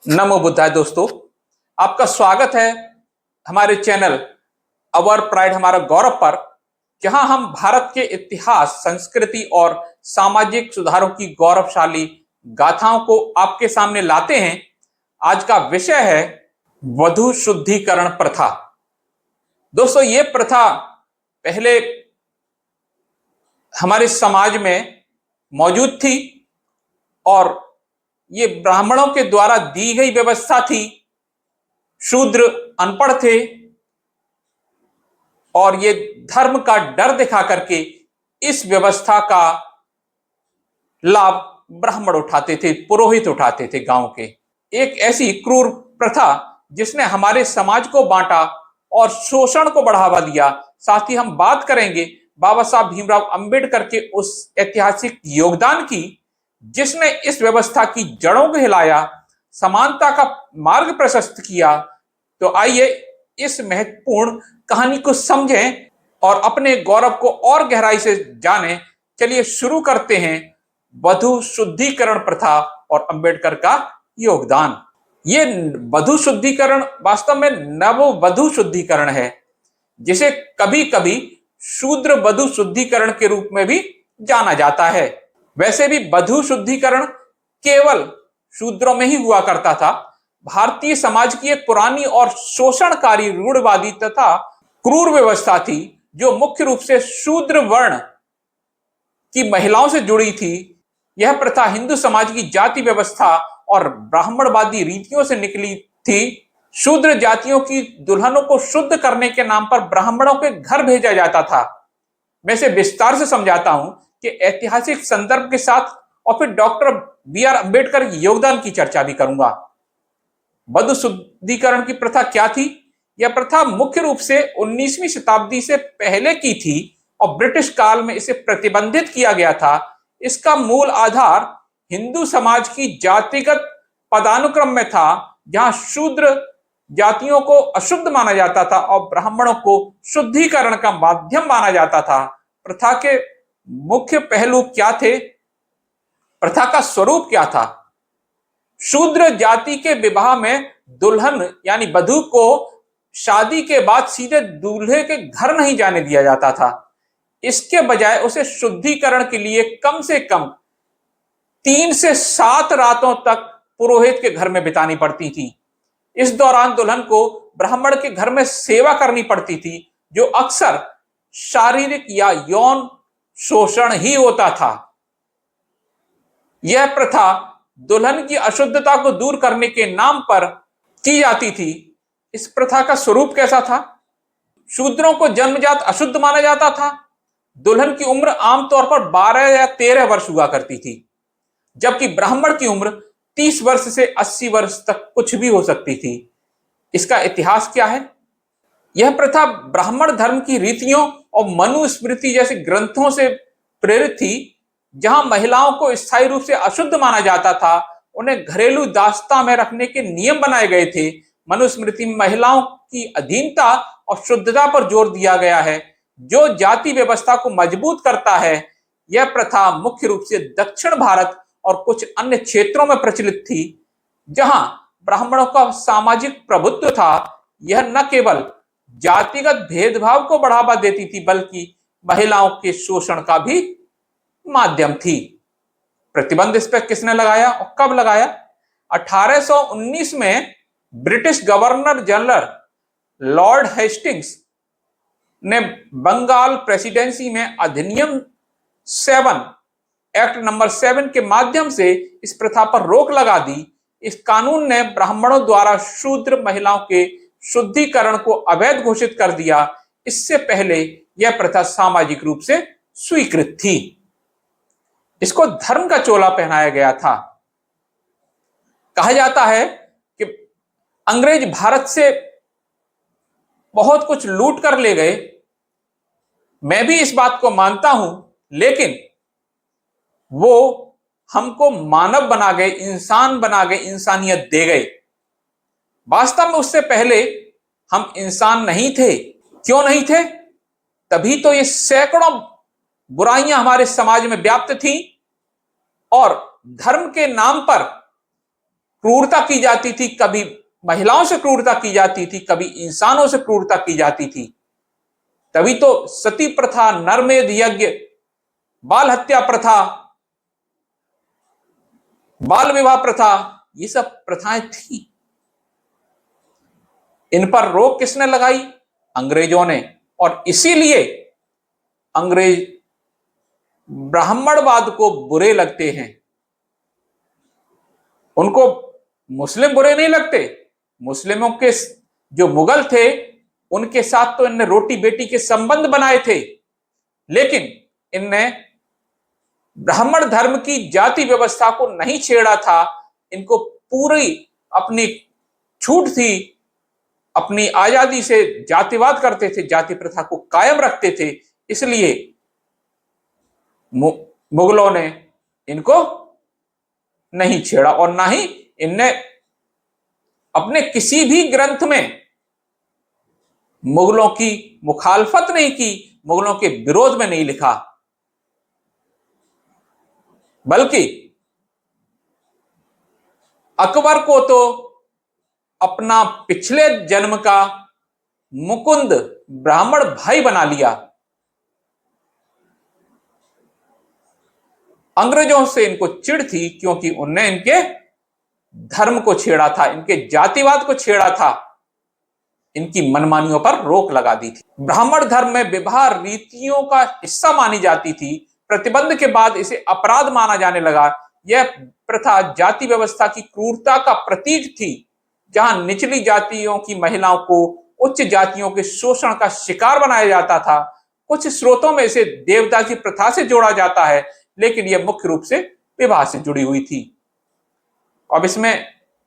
नमो बुद्धाय दोस्तों, आपका स्वागत है हमारे चैनल अवर प्राइड हमारा गौरव पर, जहां हम भारत के इतिहास, संस्कृति और सामाजिक सुधारों की गौरवशाली गाथाओं को आपके सामने लाते हैं। आज का विषय है वधू शुद्धिकरण प्रथा। दोस्तों, ये प्रथा पहले हमारे समाज में मौजूद थी और ये ब्राह्मणों के द्वारा दी गई व्यवस्था थी। शूद्र अनपढ़ थे और ये धर्म का डर दिखा करके इस व्यवस्था का लाभ ब्राह्मण उठाते थे, पुरोहित उठाते थे गांव के। एक ऐसी क्रूर प्रथा जिसने हमारे समाज को बांटा और शोषण को बढ़ावा दिया। साथ ही हम बात करेंगे बाबा साहब भीमराव अंबेडकर के उस ऐतिहासिक योगदान की, जिसने इस व्यवस्था की जड़ों को हिलाया, समानता का मार्ग प्रशस्त किया। तो आइए इस महत्वपूर्ण कहानी को समझें और अपने गौरव को और गहराई से जानें। चलिए शुरू करते हैं वधू शुद्धिकरण प्रथा और अंबेडकर का योगदान। ये वधू शुद्धिकरण वास्तव में नववधू शुद्धिकरण है, जिसे कभी कभी शूद्र वधू शुद्धिकरण के रूप में भी जाना जाता है। वैसे भी वधू शुद्धिकरण केवल शूद्रों में ही हुआ करता था। भारतीय समाज की एक पुरानी और शोषणकारी, रूढ़वादी तथा क्रूर व्यवस्था थी, जो मुख्य रूप से शूद्र वर्ण की महिलाओं से जुड़ी थी। यह प्रथा हिंदू समाज की जाति व्यवस्था और ब्राह्मणवादी रीतियों से निकली थी। शूद्र जातियों की दुल्हनों को शुद्ध करने के नाम पर ब्राह्मणों के घर भेजा जाता था। मैं इसे विस्तार से समझाता हूं कि ऐतिहासिक संदर्भ के साथ, और फिर डॉक्टर बी.आर. अंबेडकर के योगदान की चर्चा भी करूंगा। वधू शुद्धिकरण की प्रथा क्या थी? यह प्रथा मुख्य रूप से 19वीं शताब्दी से पहले की थी और ब्रिटिश काल में इसे प्रतिबंधित किया गया था। इसका मूल आधार हिंदू समाज की जातिगत पदानुक्रम में था, जहां शूद्र जातियों को अशुद्ध माना जाता था और ब्राह्मणों को शुद्धिकरण का माध्यम माना जाता था। प्रथा के मुख्य पहलू क्या थे? प्रथा का स्वरूप क्या था? शूद्र जाति के विवाह में दुल्हन यानी वधू को शादी के बाद सीधे दूल्हे के घर नहीं जाने दिया जाता था। इसके बजाय उसे शुद्धिकरण के लिए कम से कम 3 से 7 रातों तक पुरोहित के घर में बितानी पड़ती थी। इस दौरान दुल्हन को ब्राह्मण के घर में सेवा करनी पड़ती थी, जो अक्सर शारीरिक या यौन शोषण ही होता था। यह प्रथा दुल्हन की अशुद्धता को दूर करने के नाम पर की जाती थी। इस प्रथा का स्वरूप कैसा था? शूद्रों को जन्मजात अशुद्ध माना जाता था। दुल्हन की उम्र आमतौर पर 12 या 13 वर्ष हुआ करती थी, जबकि ब्राह्मण की उम्र 30 वर्ष से 80 वर्ष तक कुछ भी हो सकती थी। इसका इतिहास क्या है? यह प्रथा ब्राह्मण धर्म की रीतियों और मनुस्मृति जैसे ग्रंथों से प्रेरित थी। जहां महिलाओं को स्थायी रूप से अशुद्ध माना जाता था, उन्हें घरेलू दास्ता में रखने के नियम बनाए गए थे। मनुस्मृति में महिलाओं की अधीनता और शुद्धता पर जोर दिया गया है, जो जाति व्यवस्था को मजबूत करता है। यह प्रथा मुख्य रूप से दक्षिण भारत और कुछ अन्य क्षेत्रों में प्रचलित थी, जहां ब्राह्मणों का सामाजिक प्रभुत्व था। यह न केवल जातिगत भेदभाव को बढ़ावा देती थी, बल्कि महिलाओं के शोषण का भी माध्यम थी। प्रतिबंध इस पर किसने लगाया और कब लगाया? 1819 में British governor general Lord Hastings ने बंगाल प्रेसिडेंसी में अधिनियम 7 एक्ट नंबर 7 के माध्यम से इस प्रथा पर रोक लगा दी। इस कानून ने ब्राह्मणों द्वारा शूद्र महिलाओं के शुद्धिकरण को अवैध घोषित कर दिया। इससे पहले यह प्रथा सामाजिक रूप से स्वीकृत थी। इसको धर्म का चोला पहनाया गया था। कहा जाता है कि अंग्रेज भारत से बहुत कुछ लूट कर ले गए। मैं भी इस बात को मानता हूं, लेकिन वो हमको मानव बना गए, इंसान बना गए, इंसानियत दे गए। वास्तव में उससे पहले हम इंसान नहीं थे। क्यों नहीं थे? तभी तो ये सैकड़ों बुराइयां हमारे समाज में व्याप्त थी और धर्म के नाम पर क्रूरता की जाती थी, कभी महिलाओं से क्रूरता की जाती थी, कभी इंसानों से क्रूरता की जाती थी। तभी तो सती प्रथा, नरमेध यज्ञ, बाल हत्या प्रथा, बाल विवाह प्रथा, ये सब प्रथाएं थी। इन पर रोक किसने लगाई? अंग्रेजों ने। और इसीलिए अंग्रेज ब्राह्मणवाद को बुरे लगते हैं। उनको मुस्लिम बुरे नहीं लगते। मुस्लिमों के जो मुगल थे उनके साथ तो इनने रोटी बेटी के संबंध बनाए थे, लेकिन इनने ब्राह्मण धर्म की जाति व्यवस्था को नहीं छेड़ा था। इनको पूरी अपनी छूट थी, अपनी आजादी से जातिवाद करते थे, जाति प्रथा को कायम रखते थे। इसलिए मुगलों ने इनको नहीं छेड़ा और ना ही इनने अपने किसी भी ग्रंथ में मुगलों की मुखालफत नहीं की, मुगलों के विरोध में नहीं लिखा, बल्कि अकबर को तो अपना पिछले जन्म का मुकुंद ब्राह्मण भाई बना लिया। अंग्रेजों से इनको चिढ़ थी क्योंकि उनने इनके धर्म को छेड़ा था, इनके जातिवाद को छेड़ा था, इनकी मनमानियों पर रोक लगा दी थी। ब्राह्मण धर्म में विवाह रीतियों का हिस्सा मानी जाती थी। प्रतिबंध के बाद इसे अपराध माना जाने लगा। यह प्रथा जाति व्यवस्था की क्रूरता का प्रतीक थी, जहां निचली जातियों की महिलाओं को उच्च जातियों के शोषण का शिकार बनाया जाता था। कुछ स्रोतों में इसे देवदासी प्रथा से जोड़ा जाता है, लेकिन यह मुख्य रूप से विवाह से जुड़ी हुई थी। अब इसमें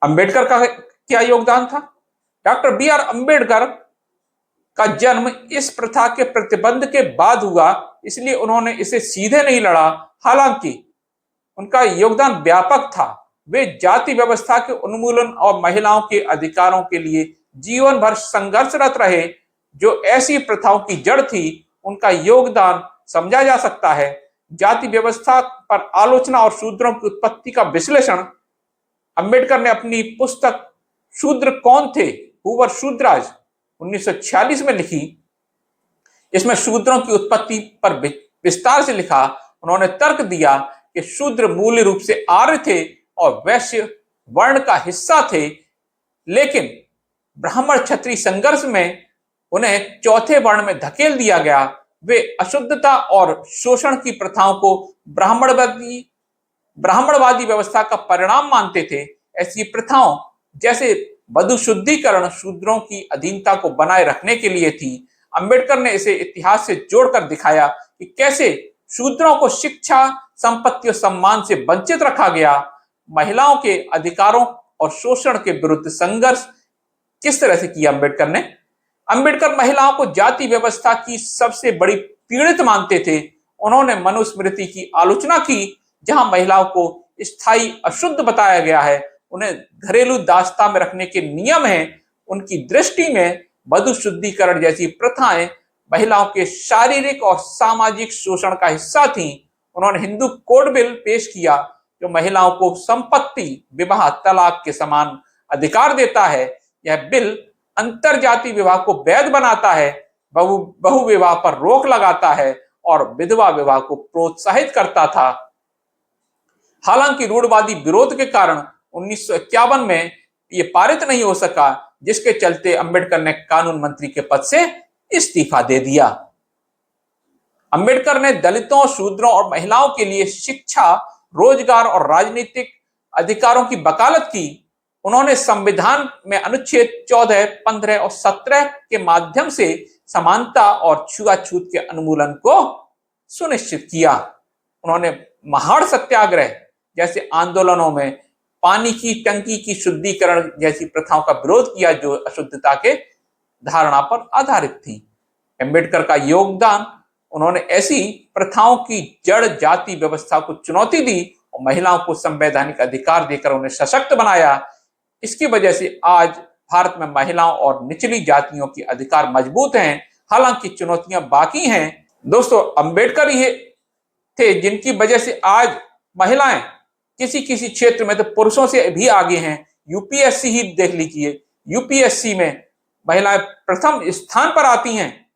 अंबेडकर का क्या योगदान था? डॉक्टर बी आर अंबेडकर का जन्म इस प्रथा के प्रतिबंध के बाद हुआ, इसलिए उन्होंने इसे सीधे नहीं लड़ा। हालांकि उनका योगदान व्यापक था। वे जाति व्यवस्था के उन्मूलन और महिलाओं के अधिकारों के लिए जीवन भर संघर्षरत रहे। जो ऐसी प्रथाओं की जड़ थी, उनका योगदान समझा जा सकता है। जाति व्यवस्था पर आलोचना और शूद्रों की उत्पत्ति का विश्लेषण अंबेडकर ने अपनी पुस्तक शूद्र कौन थे, हु वर शूद्राज 1946 में लिखी। इसमें शूद्रों की उत्पत्ति पर विस्तार से लिखा। उन्होंने तर्क दिया कि शूद्र मूल रूप से आर्य थे और वैश्य वर्ण का हिस्सा थे, लेकिन ब्राह्मण क्षत्रिय संघर्ष में उन्हें चौथे वर्ण में धकेल दिया गया। वे अशुद्धता और शोषण की प्रथाओं को ब्राह्मणवादी व्यवस्था का परिणाम मानते थे। ऐसी प्रथाओं जैसे वधु शुद्धिकरण शूद्रों की अधीनता को बनाए रखने के लिए थी। अंबेडकर ने इसे इतिहास से जोड़कर दिखाया कि कैसे शूद्रों को शिक्षा, संपत्ति और सम्मान से वंचित रखा गया। महिलाओं के अधिकारों और शोषण के विरुद्ध संघर्ष किस तरह से किया अंबेडकर ने? अंबेडकर महिलाओं को जाति व्यवस्था की सबसे बड़ी पीड़ित मानते थे। उन्होंने मनुस्मृति की आलोचना की, जहां महिलाओं को स्थायी अशुद्ध बताया गया है, उन्हें घरेलू दास्ता में रखने के नियम हैं। उनकी दृष्टि में वधु शुद्धिकरण जैसी प्रथाएं महिलाओं के शारीरिक और सामाजिक शोषण का हिस्सा थीं। उन्होंने हिंदू कोड बिल पेश किया, जो महिलाओं को संपत्ति, विवाह, तलाक के समान अधिकार देता है। यह बिल अंतर जाति विवाह को वैध बनाता है, बहु विवाह पर रोक लगाता है और विधवा विवाह को प्रोत्साहित करता था। हालांकि रूढ़वादी विरोध के कारण 1951 में यह पारित नहीं हो सका, जिसके चलते अंबेडकर ने कानून मंत्री के पद से इस्तीफा दे दिया। अंबेडकर ने दलितों, शूद्रों और महिलाओं के लिए शिक्षा, रोजगार और राजनीतिक अधिकारों की वकालत की। उन्होंने संविधान में अनुच्छेद 14, 15 और 17 के माध्यम से समानता और छुआछूत के उन्मूलन को सुनिश्चित किया। उन्होंने महाड़ सत्याग्रह जैसे आंदोलनों में पानी की टंकी की शुद्धिकरण जैसी प्रथाओं का विरोध किया, जो अशुद्धता के धारणा पर आधारित थी। अंबेडकर का योगदान, उन्होंने ऐसी प्रथाओं की जड़ जाति व्यवस्था को चुनौती दी और महिलाओं को संवैधानिक अधिकार देकर उन्हें सशक्त बनाया। इसकी वजह से आज भारत में महिलाओं और निचली जातियों के अधिकार मजबूत हैं। हालांकि चुनौतियां बाकी हैं। दोस्तों, अंबेडकर ये थे जिनकी वजह से आज महिलाएं किसी किसी क्षेत्र में तो पुरुषों से भी आगे हैं। यूपीएससी ही देख लीजिए, यूपीएससी में महिलाएं प्रथम स्थान पर आती हैं,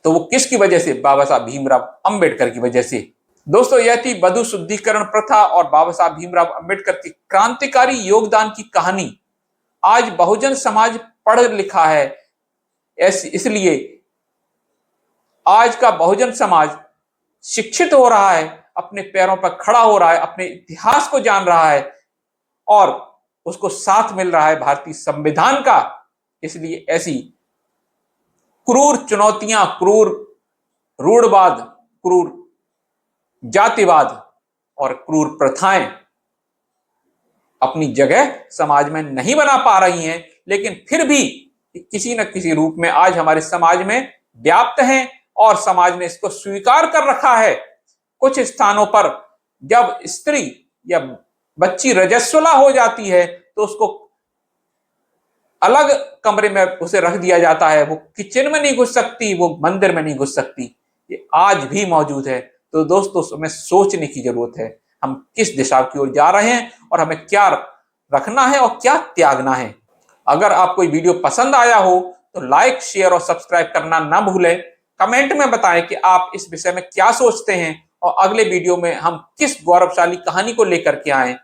तो वो किसकी वजह से? बाबा साहब भीमराव अंबेडकर की वजह से। दोस्तों, यह थी वधु शुद्धिकरण प्रथा और बाबा साहब भीमराव अंबेडकर की क्रांतिकारी योगदान की कहानी। आज बहुजन समाज पढ़ लिखा है, इसलिए आज का बहुजन समाज शिक्षित हो रहा है, अपने पैरों पर खड़ा हो रहा है, अपने इतिहास को जान रहा है और उसको साथ मिल रहा है भारतीय संविधान का। इसलिए ऐसी क्रूर चुनौतियां, क्रूर रूढ़वाद, क्रूर जातिवाद और क्रूर प्रथाएं अपनी जगह समाज में नहीं बना पा रही हैं, लेकिन फिर भी किसी न किसी रूप में आज हमारे समाज में व्याप्त हैं और समाज ने इसको स्वीकार कर रखा है। कुछ स्थानों पर जब स्त्री या बच्ची रजस्वला हो जाती है तो उसको अलग कमरे में उसे रख दिया जाता है, वो किचन में नहीं घुस सकती, वो मंदिर में नहीं घुस सकती। ये आज भी मौजूद है। तो दोस्तों, हमें सोचने की जरूरत है, हम किस दिशा की ओर जा रहे हैं और हमें क्या रखना है और क्या त्यागना है। अगर आपको ये वीडियो पसंद आया हो तो लाइक, शेयर और सब्सक्राइब करना ना भूलें। कमेंट में बताएं कि आप इस विषय में क्या सोचते हैं और अगले वीडियो में हम किस गौरवशाली कहानी को लेकर के आए।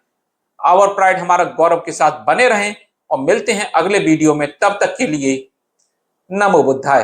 आवर प्राइड हमारा गौरव के साथ बने रहें और मिलते हैं अगले वीडियो में। तब तक के लिए नमो बुद्धाय।